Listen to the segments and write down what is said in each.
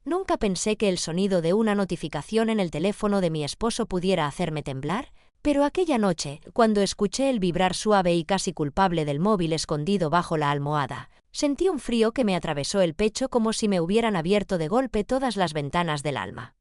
Nunca pensé que el sonido de una notificación en el teléfono de mi esposo pudiera hacerme temblar, pero aquella noche, cuando escuché el vibrar suave y casi culpable del móvil escondido bajo la almohada, sentí un frío que me atravesó el pecho como si me hubieran abierto de golpe todas las ventanas del alma.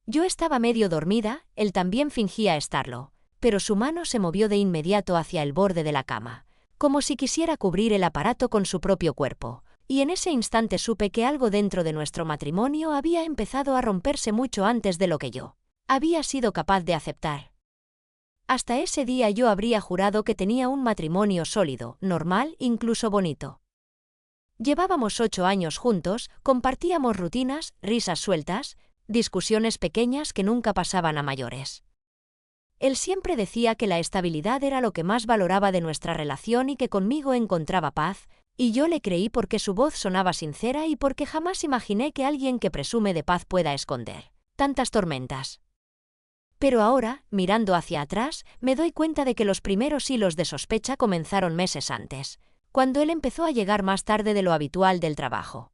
Yo estaba medio dormida, él también fingía estarlo, pero su mano se movió de inmediato hacia el borde de la cama, como si quisiera cubrir el aparato con su propio cuerpo, y en ese instante supe que algo dentro de nuestro matrimonio había empezado a romperse mucho antes de lo que yo había sido capaz de aceptar. Hasta ese día yo habría jurado que tenía un matrimonio sólido, normal, incluso bonito. Llevábamos 8 años juntos, compartíamos rutinas, risas sueltas, discusiones pequeñas que nunca pasaban a mayores. Él siempre decía que la estabilidad era lo que más valoraba de nuestra relación y que conmigo encontraba paz, y yo le creí porque su voz sonaba sincera y porque jamás imaginé que alguien que presume de paz pueda esconder tantas tormentas. Pero ahora, mirando hacia atrás, me doy cuenta de que los primeros hilos de sospecha comenzaron meses antes, cuando él empezó a llegar más tarde de lo habitual del trabajo.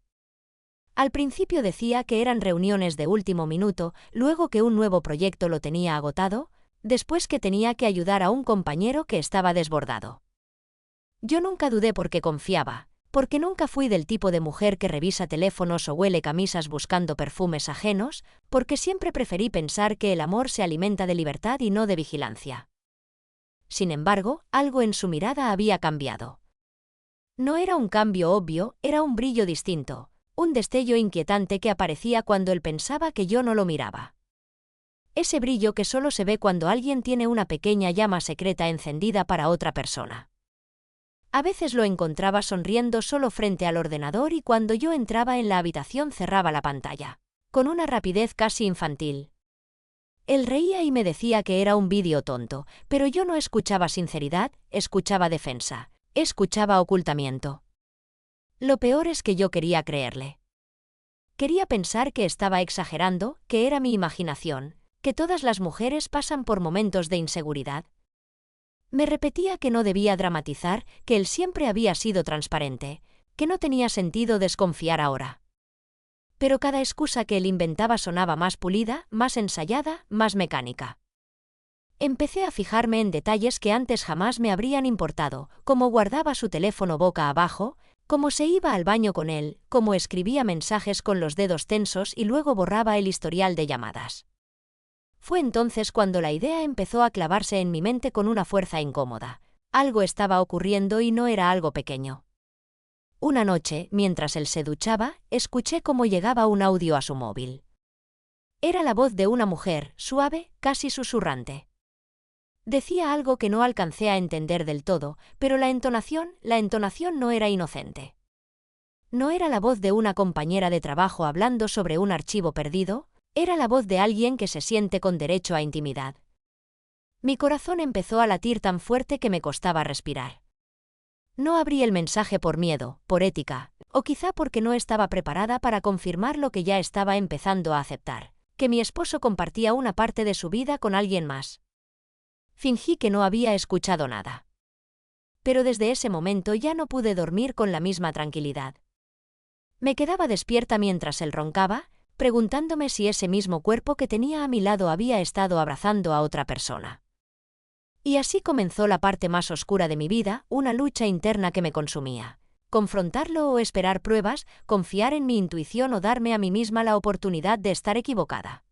Al principio decía que eran reuniones de último minuto, luego que un nuevo proyecto lo tenía agotado, después que tenía que ayudar a un compañero que estaba desbordado. Yo nunca dudé porque confiaba, porque nunca fui del tipo de mujer que revisa teléfonos o huele camisas buscando perfumes ajenos, porque siempre preferí pensar que el amor se alimenta de libertad y no de vigilancia. Sin embargo, algo en su mirada había cambiado. No era un cambio obvio, era un brillo distinto, un destello inquietante que aparecía cuando él pensaba que yo no lo miraba. Ese brillo que solo se ve cuando alguien tiene una pequeña llama secreta encendida para otra persona. A veces lo encontraba sonriendo solo frente al ordenador y cuando yo entraba en la habitación cerraba la pantalla, con una rapidez casi infantil. Él reía y me decía que era un vídeo tonto, pero yo no escuchaba sinceridad, escuchaba defensa, escuchaba ocultamiento. Lo peor es que yo quería creerle. Quería pensar que estaba exagerando, que era mi imaginación, que todas las mujeres pasan por momentos de inseguridad. Me repetía que no debía dramatizar, que él siempre había sido transparente, que no tenía sentido desconfiar ahora. Pero cada excusa que él inventaba sonaba más pulida, más ensayada, más mecánica. Empecé a fijarme en detalles que antes jamás me habrían importado, cómo guardaba su teléfono boca abajo, cómo se iba al baño con él, cómo escribía mensajes con los dedos tensos y luego borraba el historial de llamadas. Fue entonces cuando la idea empezó a clavarse en mi mente con una fuerza incómoda. Algo estaba ocurriendo y no era algo pequeño. Una noche, mientras él se duchaba, escuché cómo llegaba un audio a su móvil. Era la voz de una mujer, suave, casi susurrante. Decía algo que no alcancé a entender del todo, pero la entonación no era inocente. No era la voz de una compañera de trabajo hablando sobre un archivo perdido, era la voz de alguien que se siente con derecho a intimidad. Mi corazón empezó a latir tan fuerte que me costaba respirar. No abrí el mensaje por miedo, por ética, o quizá porque no estaba preparada para confirmar lo que ya estaba empezando a aceptar, que mi esposo compartía una parte de su vida con alguien más. Fingí que no había escuchado nada. Pero desde ese momento ya no pude dormir con la misma tranquilidad. Me quedaba despierta mientras él roncaba, preguntándome si ese mismo cuerpo que tenía a mi lado había estado abrazando a otra persona. Y así comenzó la parte más oscura de mi vida, una lucha interna que me consumía. Confrontarlo o esperar pruebas, confiar en mi intuición o darme a mí misma la oportunidad de estar equivocada.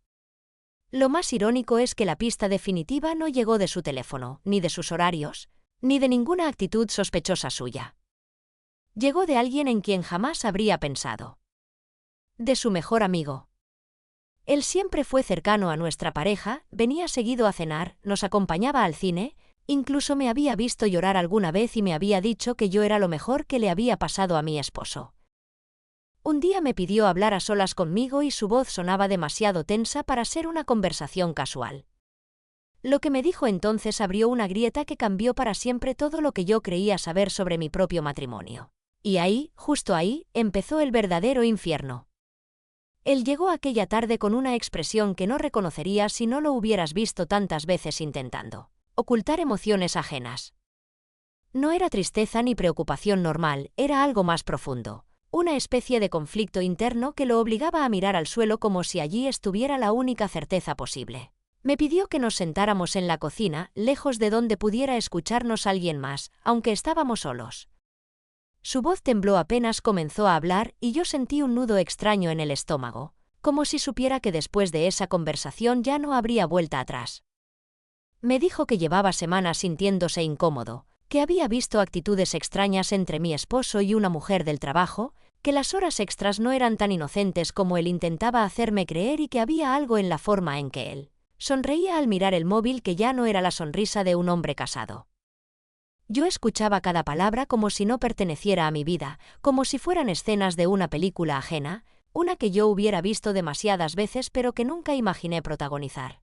Lo más irónico es que la pista definitiva no llegó de su teléfono, ni de sus horarios, ni de ninguna actitud sospechosa suya. Llegó de alguien en quien jamás habría pensado. De su mejor amigo. Él siempre fue cercano a nuestra pareja, venía seguido a cenar, nos acompañaba al cine, incluso me había visto llorar alguna vez y me había dicho que yo era lo mejor que le había pasado a mi esposo. Un día me pidió hablar a solas conmigo y su voz sonaba demasiado tensa para ser una conversación casual. Lo que me dijo entonces abrió una grieta que cambió para siempre todo lo que yo creía saber sobre mi propio matrimonio. Y ahí, justo ahí, empezó el verdadero infierno. Él llegó aquella tarde con una expresión que no reconocerías si no lo hubieras visto tantas veces intentando ocultar emociones ajenas. No era tristeza ni preocupación normal, era algo más profundo, una especie de conflicto interno que lo obligaba a mirar al suelo como si allí estuviera la única certeza posible. Me pidió que nos sentáramos en la cocina, lejos de donde pudiera escucharnos alguien más, aunque estábamos solos. Su voz tembló apenas comenzó a hablar y yo sentí un nudo extraño en el estómago, como si supiera que después de esa conversación ya no habría vuelta atrás. Me dijo que llevaba semanas sintiéndose incómodo, que había visto actitudes extrañas entre mi esposo y una mujer del trabajo, que las horas extras no eran tan inocentes como él intentaba hacerme creer y que había algo en la forma en que él sonreía al mirar el móvil que ya no era la sonrisa de un hombre casado. Yo escuchaba cada palabra como si no perteneciera a mi vida, como si fueran escenas de una película ajena, una que yo hubiera visto demasiadas veces pero que nunca imaginé protagonizar.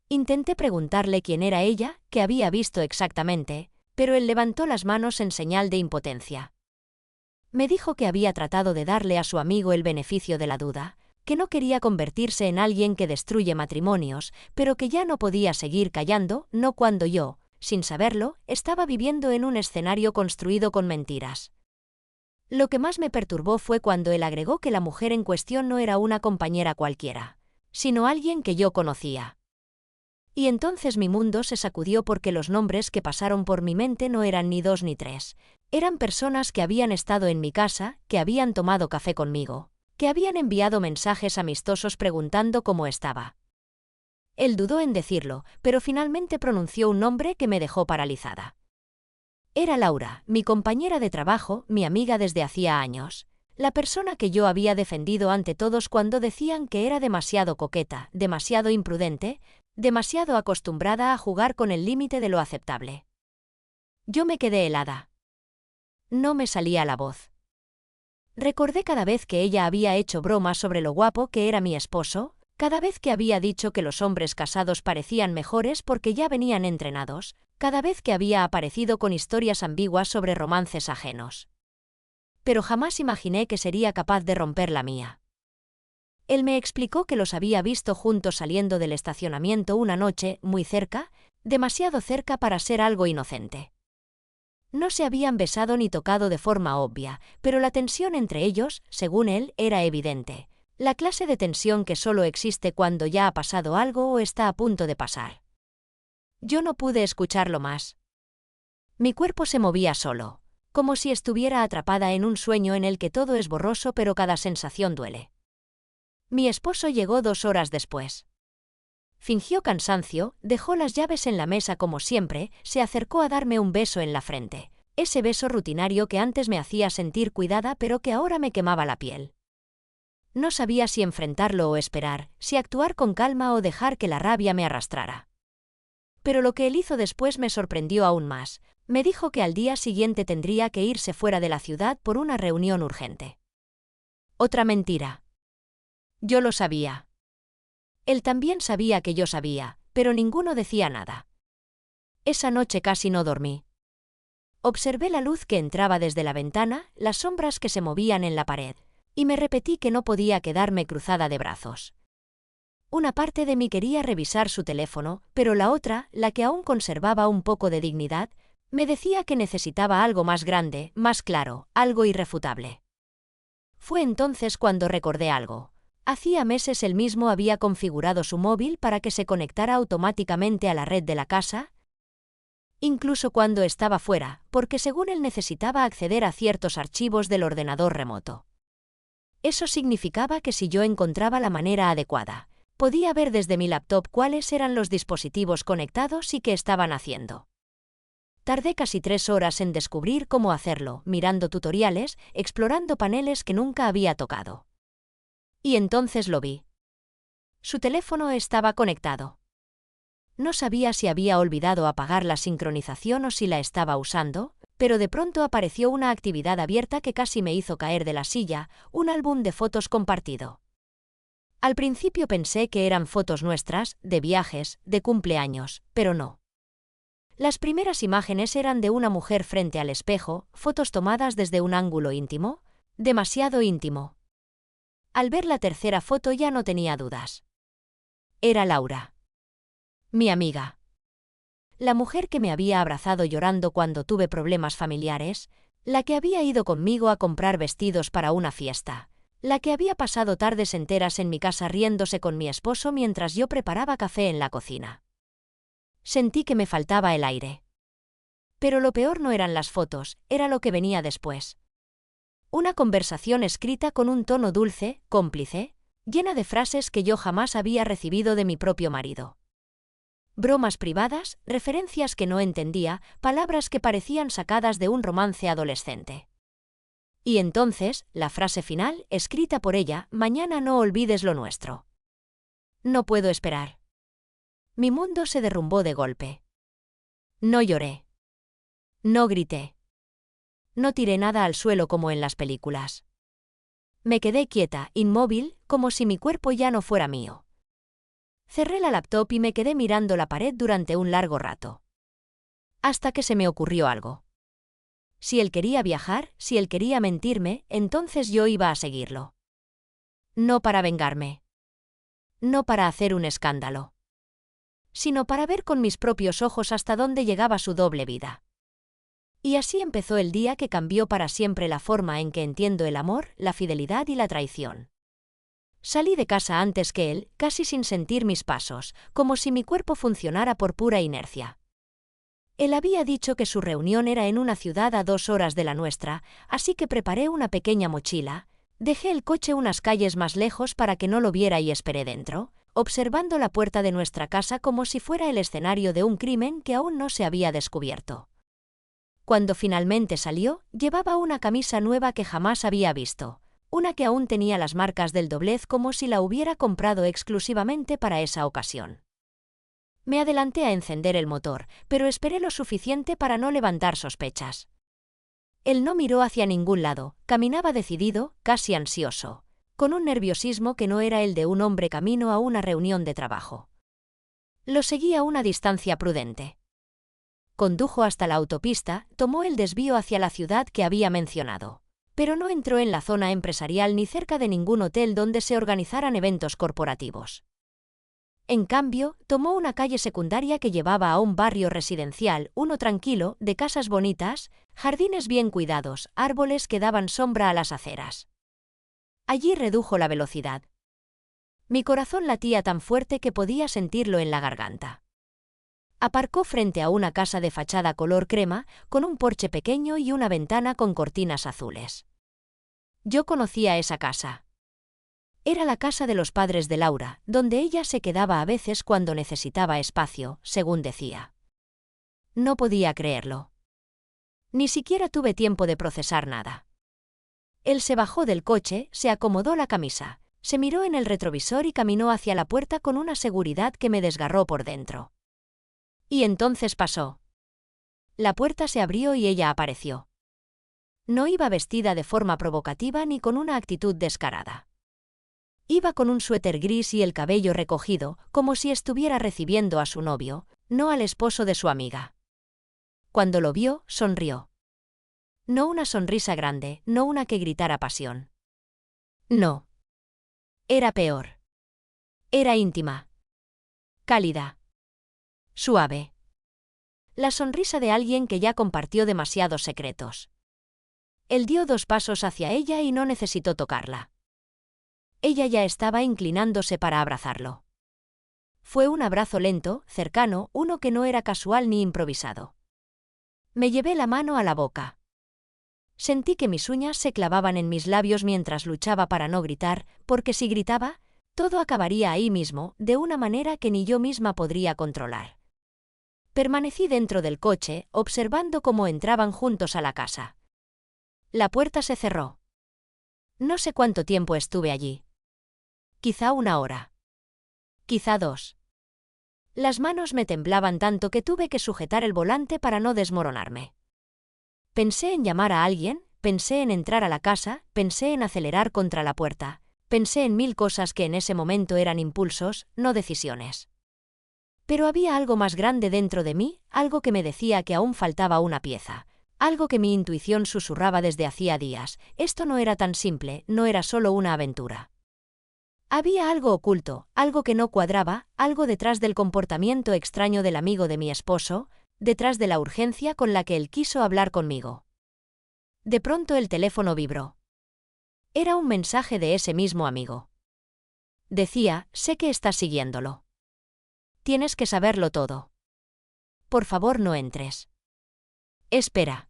Intenté preguntarle quién era ella, qué había visto exactamente, pero él levantó las manos en señal de impotencia. Me dijo que había tratado de darle a su amigo el beneficio de la duda, que no quería convertirse en alguien que destruye matrimonios, pero que ya no podía seguir callando, no cuando yo, sin saberlo, estaba viviendo en un escenario construido con mentiras. Lo que más me perturbó fue cuando él agregó que la mujer en cuestión no era una compañera cualquiera, sino alguien que yo conocía. Y entonces mi mundo se sacudió porque los nombres que pasaron por mi mente no eran ni 2 ni 3. Eran personas que habían estado en mi casa, que habían tomado café conmigo, que habían enviado mensajes amistosos preguntando cómo estaba. Él dudó en decirlo, pero finalmente pronunció un nombre que me dejó paralizada. Era Laura, mi compañera de trabajo, mi amiga desde hacía años. La persona que yo había defendido ante todos cuando decían que era demasiado coqueta, demasiado imprudente, demasiado acostumbrada a jugar con el límite de lo aceptable. Yo me quedé helada. No me salía la voz. Recordé cada vez que ella había hecho bromas sobre lo guapo que era mi esposo, cada vez que había dicho que los hombres casados parecían mejores porque ya venían entrenados, cada vez que había aparecido con historias ambiguas sobre romances ajenos. Pero jamás imaginé que sería capaz de romper la mía. Él me explicó que los había visto juntos saliendo del estacionamiento una noche, muy cerca, demasiado cerca para ser algo inocente. No se habían besado ni tocado de forma obvia, pero la tensión entre ellos, según él, era evidente. La clase de tensión que solo existe cuando ya ha pasado algo o está a punto de pasar. Yo no pude escucharlo más. Mi cuerpo se movía solo, como si estuviera atrapada en un sueño en el que todo es borroso pero cada sensación duele. Mi esposo llegó 2 horas después. Fingió cansancio, dejó las llaves en la mesa como siempre, se acercó a darme un beso en la frente, ese beso rutinario que antes me hacía sentir cuidada pero que ahora me quemaba la piel. No sabía si enfrentarlo o esperar, si actuar con calma o dejar que la rabia me arrastrara. Pero lo que él hizo después me sorprendió aún más. Me dijo que al día siguiente tendría que irse fuera de la ciudad por una reunión urgente. Otra mentira. Yo lo sabía. Él también sabía que yo sabía, pero ninguno decía nada. Esa noche casi no dormí. Observé la luz que entraba desde la ventana, las sombras que se movían en la pared, y me repetí que no podía quedarme cruzada de brazos. Una parte de mí quería revisar su teléfono, pero la otra, la que aún conservaba un poco de dignidad, me decía que necesitaba algo más grande, más claro, algo irrefutable. Fue entonces cuando recordé algo. Hacía meses él mismo había configurado su móvil para que se conectara automáticamente a la red de la casa, incluso cuando estaba fuera, porque según él necesitaba acceder a ciertos archivos del ordenador remoto. Eso significaba que si yo encontraba la manera adecuada, podía ver desde mi laptop cuáles eran los dispositivos conectados y qué estaban haciendo. Tardé casi 3 horas en descubrir cómo hacerlo, mirando tutoriales, explorando paneles que nunca había tocado. Y entonces lo vi. Su teléfono estaba conectado. No sabía si había olvidado apagar la sincronización o si la estaba usando, pero de pronto apareció una actividad abierta que casi me hizo caer de la silla, un álbum de fotos compartido. Al principio pensé que eran fotos nuestras, de viajes, de cumpleaños, pero no. Las primeras imágenes eran de una mujer frente al espejo, fotos tomadas desde un ángulo íntimo, demasiado íntimo. Al ver la tercera foto ya no tenía dudas. Era Laura. Mi amiga. La mujer que me había abrazado llorando cuando tuve problemas familiares, La que había ido conmigo a comprar vestidos para una fiesta. La que había pasado tardes enteras en mi casa riéndose con mi esposo mientras yo preparaba café en la cocina. Sentí que me faltaba el aire. Pero lo peor no eran las fotos, era lo que venía después. Una conversación escrita con un tono dulce, cómplice, llena de frases que yo jamás había recibido de mi propio marido. Bromas privadas, referencias que no entendía, palabras que parecían sacadas de un romance adolescente. Y entonces, la frase final, escrita por ella: mañana no olvides lo nuestro. No puedo esperar. Mi mundo se derrumbó de golpe. No lloré. No grité. No tiré nada al suelo como en las películas. Me quedé quieta, inmóvil, como si mi cuerpo ya no fuera mío. Cerré la laptop y me quedé mirando la pared durante un largo rato. Hasta que se me ocurrió algo. Si él quería viajar, si él quería mentirme, entonces yo iba a seguirlo. No para vengarme. No para hacer un escándalo. Sino para ver con mis propios ojos hasta dónde llegaba su doble vida. Y así empezó el día que cambió para siempre la forma en que entiendo el amor, la fidelidad y la traición. Salí de casa antes que él, casi sin sentir mis pasos, como si mi cuerpo funcionara por pura inercia. Él había dicho que su reunión era en una ciudad a 2 horas de la nuestra, así que preparé una pequeña mochila, dejé el coche unas calles más lejos para que no lo viera y esperé dentro, observando la puerta de nuestra casa como si fuera el escenario de un crimen que aún no se había descubierto. Cuando finalmente salió, llevaba una camisa nueva que jamás había visto, una que aún tenía las marcas del doblez como si la hubiera comprado exclusivamente para esa ocasión. Me adelanté a encender el motor, pero esperé lo suficiente para no levantar sospechas. Él no miró hacia ningún lado, caminaba decidido, casi ansioso, con un nerviosismo que no era el de un hombre camino a una reunión de trabajo. Lo seguí a una distancia prudente. Condujo hasta la autopista, tomó el desvío hacia la ciudad que había mencionado, pero no entró en la zona empresarial ni cerca de ningún hotel donde se organizaran eventos corporativos. En cambio, tomó una calle secundaria que llevaba a un barrio residencial, uno tranquilo, de casas bonitas, jardines bien cuidados, árboles que daban sombra a las aceras. Allí redujo la velocidad. Mi corazón latía tan fuerte que podía sentirlo en la garganta. Aparcó frente a una casa de fachada color crema, con un porche pequeño y una ventana con cortinas azules. Yo conocía esa casa. Era la casa de los padres de Laura, donde ella se quedaba a veces cuando necesitaba espacio, según decía. No podía creerlo. Ni siquiera tuve tiempo de procesar nada. Él se bajó del coche, se acomodó la camisa, se miró en el retrovisor y caminó hacia la puerta con una seguridad que me desgarró por dentro. Y entonces pasó. La puerta se abrió y ella apareció. No iba vestida de forma provocativa ni con una actitud descarada. Iba con un suéter gris y el cabello recogido, como si estuviera recibiendo a su novio, no al esposo de su amiga. Cuando lo vio, sonrió. No una sonrisa grande, no una que gritara pasión. No. Era peor. Era íntima. Cálida. Suave. La sonrisa de alguien que ya compartió demasiados secretos. Él dio 2 pasos hacia ella y no necesitó tocarla. Ella ya estaba inclinándose para abrazarlo. Fue un abrazo lento, cercano, uno que no era casual ni improvisado. Me llevé la mano a la boca. Sentí que mis uñas se clavaban en mis labios mientras luchaba para no gritar, porque si gritaba, todo acabaría ahí mismo, de una manera que ni yo misma podría controlar. Permanecí dentro del coche, observando cómo entraban juntos a la casa. La puerta se cerró. No sé cuánto tiempo estuve allí. Quizá 1 hora. Quizá 2. Las manos me temblaban tanto que tuve que sujetar el volante para no desmoronarme. Pensé en llamar a alguien, pensé en entrar a la casa, pensé en acelerar contra la puerta, pensé en 1000 cosas que en ese momento eran impulsos, no decisiones. Pero había algo más grande dentro de mí, algo que me decía que aún faltaba una pieza, algo que mi intuición susurraba desde hacía días: esto no era tan simple, no era solo una aventura. Había algo oculto, algo que no cuadraba, algo detrás del comportamiento extraño del amigo de mi esposo, detrás de la urgencia con la que él quiso hablar conmigo. De pronto el teléfono vibró. Era un mensaje de ese mismo amigo. Decía: sé que estás siguiéndolo. Tienes que saberlo todo. Por favor, no entres. Espera.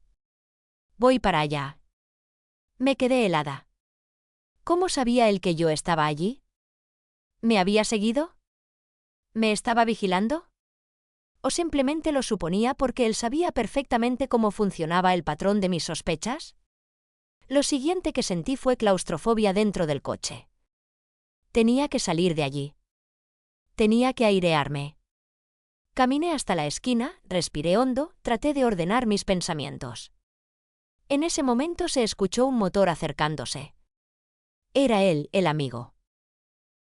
Voy para allá. Me quedé helada. ¿Cómo sabía él que yo estaba allí? ¿Me había seguido? ¿Me estaba vigilando? ¿O simplemente lo suponía porque él sabía perfectamente cómo funcionaba el patrón de mis sospechas? Lo siguiente que sentí fue claustrofobia dentro del coche. Tenía que salir de allí. Tenía que airearme. Caminé hasta la esquina, respiré hondo, traté de ordenar mis pensamientos. En ese momento se escuchó un motor acercándose. Era él, el amigo.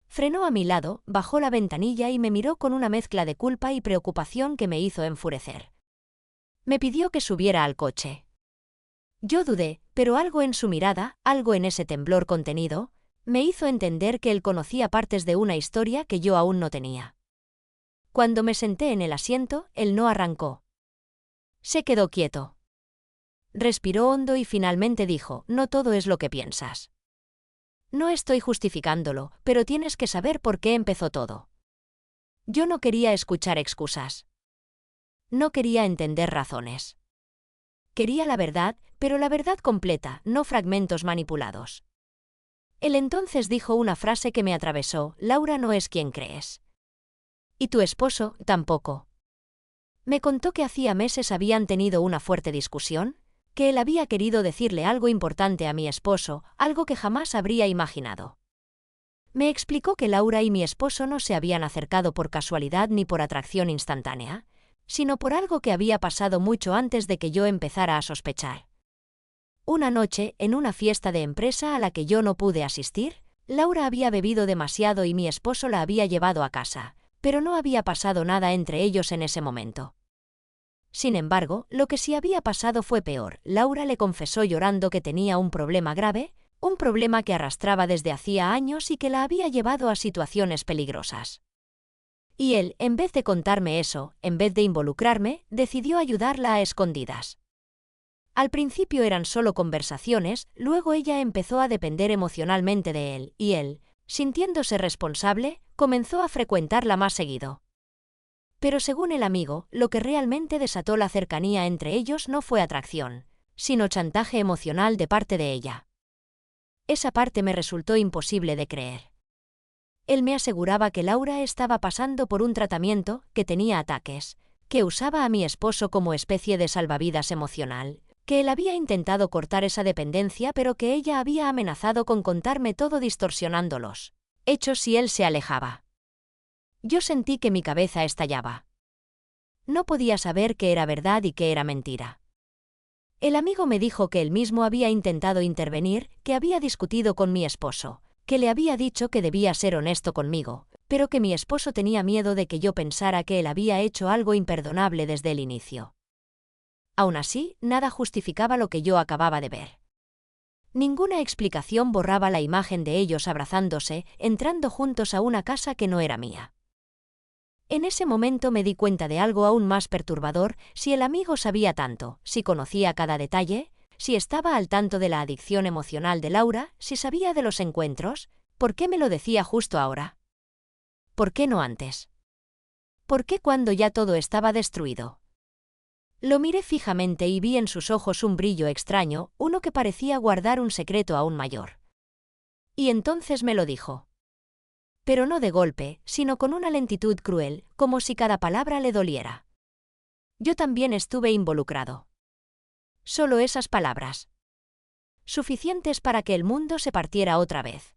Frenó a mi lado, bajó la ventanilla y me miró con una mezcla de culpa y preocupación que me hizo enfurecer. Me pidió que subiera al coche. Yo dudé, pero algo en su mirada, algo en ese temblor contenido, me hizo entender que él conocía partes de una historia que yo aún no tenía. Cuando me senté en el asiento, él no arrancó. Se quedó quieto. Respiró hondo y finalmente dijo: no todo es lo que piensas. No estoy justificándolo, pero tienes que saber por qué empezó todo. Yo no quería escuchar excusas. No quería entender razones. Quería la verdad, pero la verdad completa, no fragmentos manipulados. Él entonces dijo una frase que me atravesó: Laura no es quien crees. Y tu esposo, tampoco. Me contó que hacía meses habían tenido una fuerte discusión, que él había querido decirle algo importante a mi esposo, algo que jamás habría imaginado. Me explicó que Laura y mi esposo no se habían acercado por casualidad ni por atracción instantánea, sino por algo que había pasado mucho antes de que yo empezara a sospechar. Una noche, en una fiesta de empresa a la que yo no pude asistir, Laura había bebido demasiado y mi esposo la había llevado a casa, pero no había pasado nada entre ellos en ese momento. Sin embargo, lo que sí había pasado fue peor. Laura le confesó llorando que tenía un problema grave, un problema que arrastraba desde hacía años y que la había llevado a situaciones peligrosas. Y él, en vez de contarme eso, en vez de involucrarme, decidió ayudarla a escondidas. Al principio eran solo conversaciones, luego ella empezó a depender emocionalmente de él, y él, sintiéndose responsable, comenzó a frecuentarla más seguido. Pero según el amigo, lo que realmente desató la cercanía entre ellos no fue atracción, sino chantaje emocional de parte de ella. Esa parte me resultó imposible de creer. Él me aseguraba que Laura estaba pasando por un tratamiento, que tenía ataques, que usaba a mi esposo como especie de salvavidas emocional, que él había intentado cortar esa dependencia pero que ella había amenazado con contarme todo distorsionándolos hechos si él se alejaba. Yo sentí que mi cabeza estallaba. No podía saber qué era verdad y qué era mentira. El amigo me dijo que él mismo había intentado intervenir, que había discutido con mi esposo, que le había dicho que debía ser honesto conmigo, pero que mi esposo tenía miedo de que yo pensara que él había hecho algo imperdonable desde el inicio. Aún así, nada justificaba lo que yo acababa de ver. Ninguna explicación borraba la imagen de ellos abrazándose, entrando juntos a una casa que no era mía. En ese momento me di cuenta de algo aún más perturbador: si el amigo sabía tanto, si conocía cada detalle, si estaba al tanto de la adicción emocional de Laura, si sabía de los encuentros, ¿por qué me lo decía justo ahora? ¿Por qué no antes? ¿Por qué cuando ya todo estaba destruido? Lo miré fijamente y vi en sus ojos un brillo extraño, uno que parecía guardar un secreto aún mayor. Y entonces me lo dijo. Pero no de golpe, sino con una lentitud cruel, como si cada palabra le doliera. Yo también estuve involucrado. Solo esas palabras. Suficientes para que el mundo se partiera otra vez.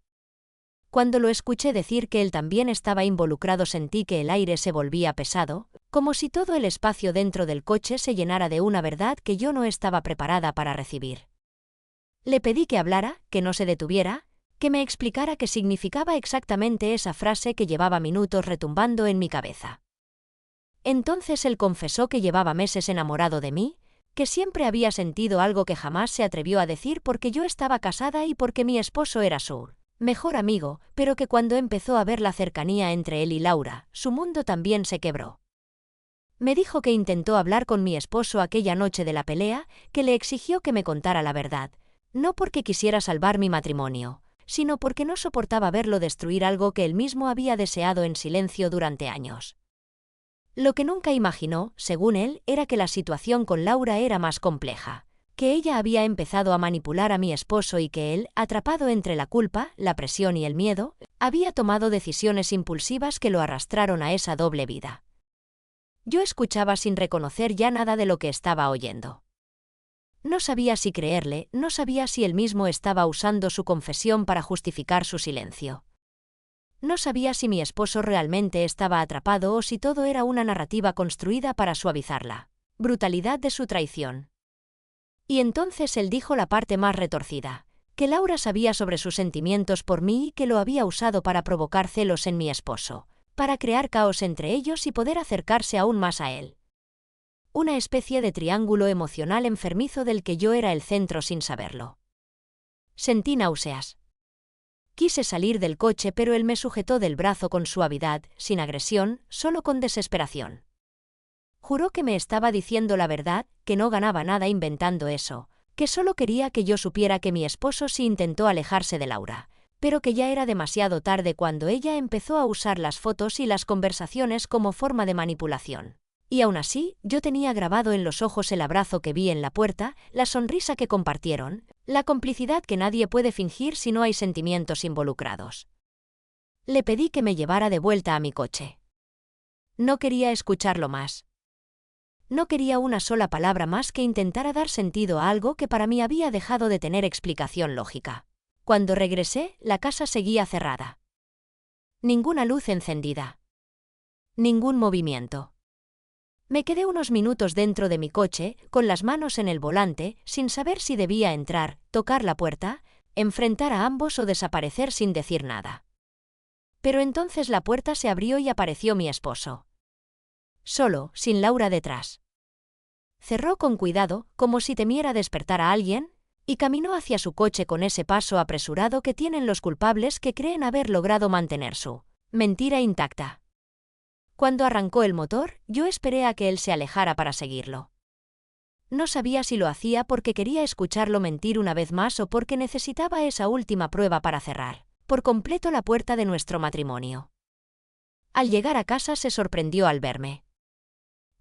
Cuando lo escuché decir que él también estaba involucrado sentí que el aire se volvía pesado, como si todo el espacio dentro del coche se llenara de una verdad que yo no estaba preparada para recibir. Le pedí que hablara, que no se detuviera, que me explicara qué significaba exactamente esa frase que llevaba minutos retumbando en mi cabeza. Entonces él confesó que llevaba meses enamorado de mí, que siempre había sentido algo que jamás se atrevió a decir porque yo estaba casada y porque mi esposo era su mejor amigo, pero que cuando empezó a ver la cercanía entre él y Laura, su mundo también se quebró. Me dijo que intentó hablar con mi esposo aquella noche de la pelea, que le exigió que me contara la verdad, no porque quisiera salvar mi matrimonio, sino porque no soportaba verlo destruir algo que él mismo había deseado en silencio durante años. Lo que nunca imaginó, según él, era que la situación con Laura era más compleja, que ella había empezado a manipular a mi esposo y que él, atrapado entre la culpa, la presión y el miedo, había tomado decisiones impulsivas que lo arrastraron a esa doble vida. Yo escuchaba sin reconocer ya nada de lo que estaba oyendo. No sabía si creerle, no sabía si él mismo estaba usando su confesión para justificar su silencio. No sabía si mi esposo realmente estaba atrapado o si todo era una narrativa construida para suavizar la brutalidad de su traición. Y entonces él dijo la parte más retorcida, que Laura sabía sobre sus sentimientos por mí y que lo había usado para provocar celos en mi esposo, para crear caos entre ellos y poder acercarse aún más a él. Una especie de triángulo emocional enfermizo del que yo era el centro sin saberlo. Sentí náuseas. Quise salir del coche, pero él me sujetó del brazo con suavidad, sin agresión, solo con desesperación. Juró que me estaba diciendo la verdad, que no ganaba nada inventando eso, que solo quería que yo supiera que mi esposo sí intentó alejarse de Laura, pero que ya era demasiado tarde cuando ella empezó a usar las fotos y las conversaciones como forma de manipulación. Y aún así, yo tenía grabado en los ojos el abrazo que vi en la puerta, la sonrisa que compartieron, la complicidad que nadie puede fingir si no hay sentimientos involucrados. Le pedí que me llevara de vuelta a mi coche. No quería escucharlo más. No quería una sola palabra más que intentara dar sentido a algo que para mí había dejado de tener explicación lógica. Cuando regresé, la casa seguía cerrada. Ninguna luz encendida. Ningún movimiento. Me quedé unos minutos dentro de mi coche, con las manos en el volante, sin saber si debía entrar, tocar la puerta, enfrentar a ambos o desaparecer sin decir nada. Pero entonces la puerta se abrió y apareció mi esposo. Solo, sin Laura detrás. Cerró con cuidado, como si temiera despertar a alguien, y caminó hacia su coche con ese paso apresurado que tienen los culpables que creen haber logrado mantener su mentira intacta. Cuando arrancó el motor, yo esperé a que él se alejara para seguirlo. No sabía si lo hacía porque quería escucharlo mentir una vez más o porque necesitaba esa última prueba para cerrar por completo la puerta de nuestro matrimonio. Al llegar a casa se sorprendió al verme.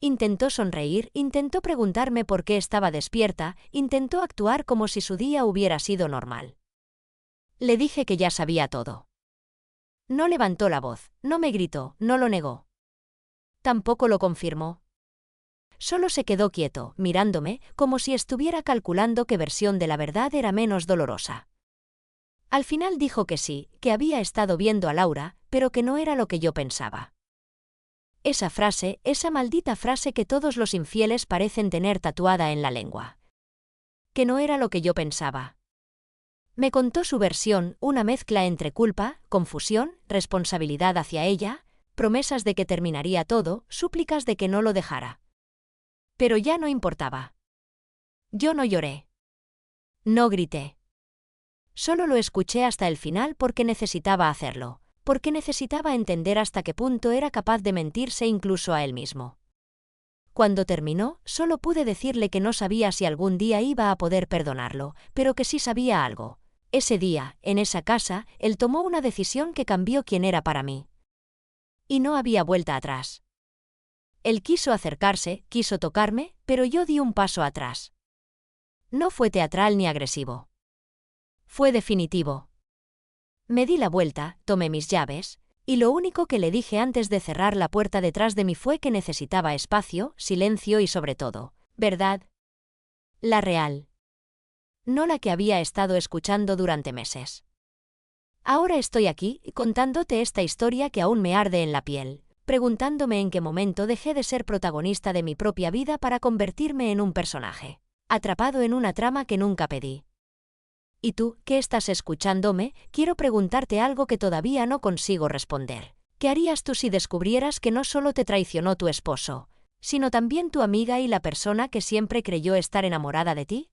Intentó sonreír, intentó preguntarme por qué estaba despierta, intentó actuar como si su día hubiera sido normal. Le dije que ya sabía todo. No levantó la voz, no me gritó, no lo negó. Tampoco lo confirmó. Solo se quedó quieto, mirándome, como si estuviera calculando qué versión de la verdad era menos dolorosa. Al final dijo que sí, que había estado viendo a Laura, pero que no era lo que yo pensaba. Esa frase, esa maldita frase que todos los infieles parecen tener tatuada en la lengua. Que no era lo que yo pensaba. Me contó su versión, una mezcla entre culpa, confusión, responsabilidad hacia ella, promesas de que terminaría todo, súplicas de que no lo dejara. Pero ya no importaba. Yo no lloré. No grité. Solo lo escuché hasta el final porque necesitaba hacerlo, porque necesitaba entender hasta qué punto era capaz de mentirse incluso a él mismo. Cuando terminó, solo pude decirle que no sabía si algún día iba a poder perdonarlo, pero que sí sabía algo. Ese día, en esa casa, él tomó una decisión que cambió quién era para mí. Y no había vuelta atrás. Él quiso acercarse, quiso tocarme, pero yo di un paso atrás. No fue teatral ni agresivo. Fue definitivo. Me di la vuelta, tomé mis llaves, y lo único que le dije antes de cerrar la puerta detrás de mí fue que necesitaba espacio, silencio y sobre todo, verdad. La real. No la que había estado escuchando durante meses. Ahora estoy aquí, contándote esta historia que aún me arde en la piel, preguntándome en qué momento dejé de ser protagonista de mi propia vida para convertirme en un personaje, atrapado en una trama que nunca pedí. Y tú, que estás escuchándome, quiero preguntarte algo que todavía no consigo responder. ¿Qué harías tú si descubrieras que no solo te traicionó tu esposo, sino también tu amiga y la persona que siempre creyó estar enamorada de ti?